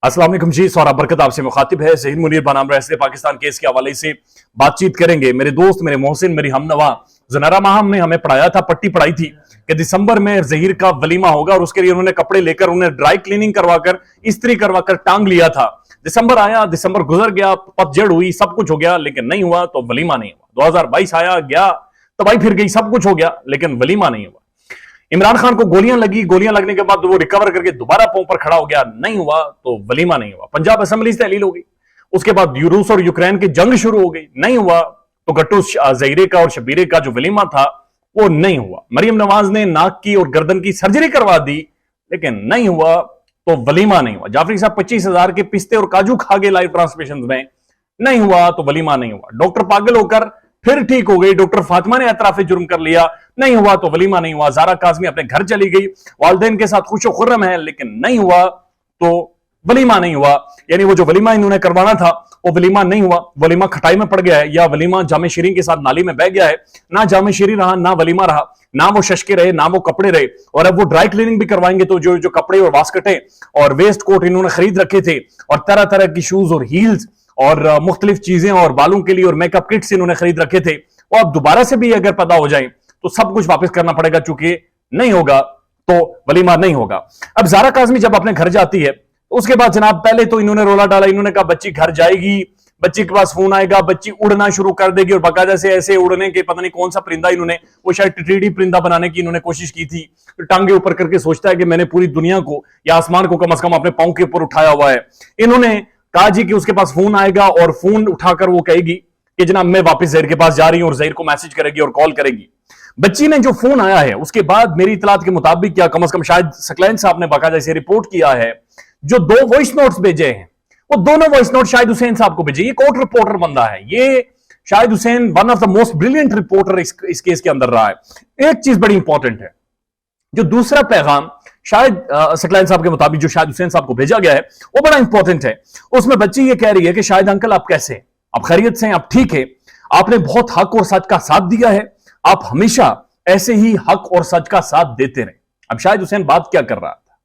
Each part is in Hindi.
अस्सलाम वालेकुम जी, सौरभ बरकत आपसे मुखातिब है। ज़हीर मुनीर बनाम रहस्य पाकिस्तान केस के हवाले से बातचीत करेंगे। मेरे दोस्त, मेरे मोहसिन, मेरी हमनवा ज़ुनैरा माहम ने हमें पढ़ाया था, पट्टी पढ़ाई थी कि दिसंबर में ज़हीर का वलीमा होगा और उसके लिए उन्होंने कपड़े लेकर उन्हें ड्राई क्लीनिंग करवाकर, इस्त्री करवाकर टांग लिया था। दिसंबर आया, दिसंबर गुजर गया, पतझड़ हुई, सब कुछ हो गया, लेकिन नहीं हुआ तो वलीमा नहीं हुआ। 2022 आया गया, तबाही फिर गई, सब कुछ हो गया, लेकिन वलीमा नहीं हुआ। इमरान खान को गोलियां लगी, गोलियां लगने के बाद वो रिकवर करके दोबारा पांव पर खड़ा हो गया, नहीं हुआ तो वलीमा नहीं हुआ। पंजाब असेंबली से तहलील हो गई, उसके बाद रूस और यूक्रेन की जंग शुरू हो गई, नहीं हुआ तो गट्टू ज़हीरे का और शबीरे का जो वलीमा था वो नहीं हुआ। मरियम नवाज ने नाक की और गर्दन की सर्जरी करवा दी, लेकिन नहीं हुआ तो वलीमा नहीं हुआ। जाफरी साहब 25,000 के पिस्ते और काजू खा गए लाइव ट्रांसमिशन में, नहीं हुआ तो वलीमा नहीं हुआ। डॉक्टर पागल होकर फिर ठीक हो गई, डॉक्टर फातिमा ने एतराफे जुर्म कर लिया, नहीं हुआ तो वलीमा नहीं हुआ। ज़ारा काज़मी अपने घर चली गई, वालिदैन के साथ खुशो खुर्रम है, लेकिन नहीं हुआ तो वलीमा नहीं हुआ। यानी वो जो वलीमा इन्होंने करवाना था वो वलीमा नहीं हुआ। वलीमा खटाई में पड़ गया है, या वलीमा जामे शीरीन के साथ नाली में बह गया है। ना जामे शीरीन रहा, ना वलीमा रहा, ना वो शशके रहे, ना वो कपड़े रहे। और अब वो ड्राई क्लीनिंग भी करवाएंगे तो जो जो कपड़े और वास्कटे और वेस्ट कोट इन्होंने खरीद रखे थे, और तरह तरह की शूज और हील्स और मुख्तलिफ चीजें और बालों के लिए और मेकअप किट्स इन्होंने खरीद रखे थे, वो अब दोबारा से भी अगर पैदा हो जाए तो सब कुछ वापस करना पड़ेगा, चूंकि नहीं होगा तो वलीमा नहीं होगा। अब ज़ारा काज़मी जब अपने घर जाती है तो उसके बाद जनाब पहले तो इन्होंने रोला डाला, इन्होंने कहा बच्ची घर जाएगी, बच्ची के पास फोन आएगा, बच्ची उड़ना शुरू कर देगी, और बाकायदा से ऐसे उड़ने के पता नहीं कौन सा परिंदा इन्होंने, वो शायद टिटड़ी परिंदा बनाने की इन्होंने कोशिश की थी। तो टांगे ऊपर करके सोचता है कि मैंने पूरी दुनिया को या आसमान को कम से कम अपने पांव के ऊपर उठाया हुआ है। इन्होंने कहा जी कि उसके पास फोन आएगा और फोन उठाकर वो कहेगी कि जनाब मैं वापस ज़हीर के पास जा रही हूं, और ज़हीर को मैसेज करेगी और कॉल करेगी। बच्ची ने जो फोन आया है उसके बाद मेरी इतलात के मुताबिक, या कम से कम शायद सकलैन साहब ने बाकायदा से रिपोर्ट किया है, जो 2 वॉइस नोट्स भेजे हैं वो दोनों वॉइस नोट शाहिद हुसैन साहब को भेजे। ये कोर्ट रिपोर्टर बंदा है, ये Shahid Hussain one of the most brilliant reporter इस केस के अंदर रहा है। एक चीज बड़ी इंपॉर्टेंट है, जो दूसरा पैगाम शायद सकलैन साहब के मुताबिक जो शाहिद हुसैन साहब को भेजा गया है वो बड़ा इंपॉर्टेंट है। उसमें बच्ची ये कह रही है कि शाहिद अंकल आप कैसे हैं, आप खैरियत से हैं, आप ठीक है, आपने बहुत हक और सच का साथ दिया है, आप हमेशा ऐसे ही हक और सच का साथ देते रहे। अब शाहिद हुसैन बात क्या कर रहा था,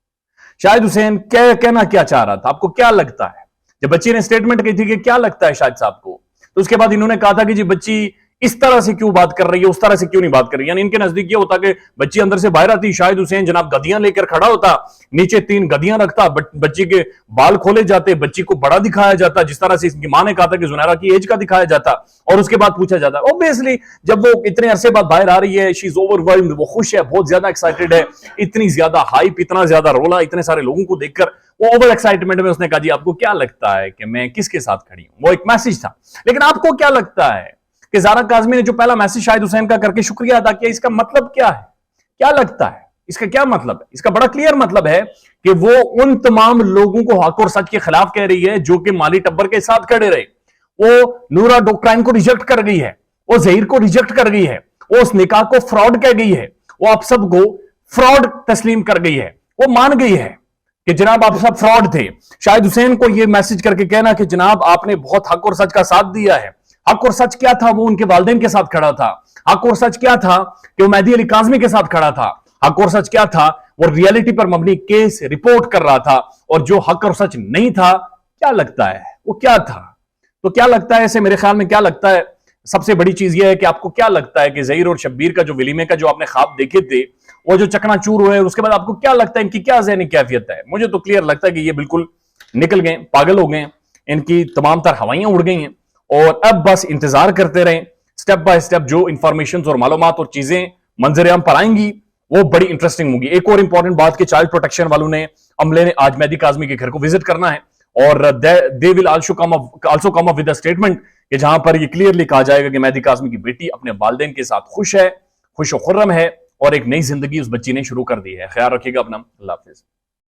शाहिद हुसैन कहना क्या चाह रहा था, आपको क्या लगता है? जब बच्ची ने स्टेटमेंट की थी कि क्या लगता है शाहिद साहब को, तो उसके बाद इन्होंने कहा था कि जी बच्ची इस तरह से क्यों बात कर रही है, उस तरह से क्यों नहीं बात कर रही है। यानी इनके नजदीक ये होता कि बच्ची अंदर से बाहर आती, शाहिद हुसैन जनाब गद्दियां लेकर खड़ा होता, नीचे 3 गद्दियां रखता, बच्ची के बाल खोले जाते, बच्ची को बड़ा दिखाया जाता, जिस तरह से इसकी मां ने कहा था कि ज़ुनैरा की एज का दिखाया जाता, और उसके बाद पूछा जाता। ऑब्वियसली जब वो इतने अरसे बाद बाहर आ रही है, शी इज ओवरवेल्म्ड, वो खुश है, बहुत ज्यादा एक्साइटेड है, इतनी ज्यादा हाइप, इतना ज्यादा रोला, इतने सारे लोगों को देखकर वो ओवर एक्साइटमेंट में उसने कहा जी आपको क्या लगता है कि मैं किसके साथ खड़ी हूं। वो एक मैसेज था, लेकिन आपको क्या लगता है कि ज़ारा काज़मी ने जो पहला मैसेज शाहिद हुसैन का करके शुक्रिया अदा किया, इसका मतलब क्या है? क्या लगता है इसका क्या मतलब है? इसका बड़ा क्लियर मतलब है कि वो उन तमाम लोगों को हक और सच के खिलाफ कह रही है जो कि माली टब्बर के साथ खड़े रहे। वो नूरा डॉक्ट्राइन को रिजेक्ट कर गई है, वो ज़हीर को रिजेक्ट कर गई है, वो उस निकाह को फ्रॉड कह गई है, वो आप सबको फ्रॉड तस्लीम कर गई है, वो मान गई है कि जनाब आप सब फ्रॉड थे। शाहिद हुसैन को यह मैसेज करके कहना कि जनाब आपने बहुत हक और सच का साथ दिया है। हक और सच क्या था? वो उनके वालिदैन के साथ खड़ा था। हक और सच क्या था? कि वो मेहदी अली काज़मी के साथ खड़ा था। हक और सच क्या था? वो रियलिटी पर मबनी केस रिपोर्ट कर रहा था। और जो हक और सच नहीं था, क्या लगता है वो क्या था? तो क्या लगता है, ऐसे मेरे ख्याल में क्या लगता है, सबसे बड़ी चीज यह है कि आपको क्या लगता है कि ज़हीर और शब्बीर का जो वलीमे का जो आपने ख्वाब देखे थे वो जो चकनाचूर हुए, उसके बाद आपको क्या लगता है इनकी क्या ज़हनी कैफियत है? मुझे तो क्लियर लगता है कि ये बिल्कुल निकल गए, पागल हो गए, इनकी तमाम तर हवाइयां उड़ गई हैं, और अब बस इंतजार करते रहें। स्टेप बाय स्टेप जो इंफॉर्मेशन और मालूमात और चीजें मंजर आम पर आएंगी वो बड़ी इंटरेस्टिंग होंगी। एक और इंपॉर्टेंट बात कि चाइल्ड प्रोटेक्शन वालों ने, अमले ने आज मेहदी काज़मी के घर को विजिट करना है, और they will also come up with a statement कि जहां पर ये क्लियरली कहा जाएगा कि मेहदी काज़मी की बेटी अपने वालिदैन के साथ खुश है, खुश खुर्रम है, और एक नई जिंदगी उस बच्ची ने शुरू कर दी है। ख्याल रखिएगा अपना। अल्लाह हाफिज।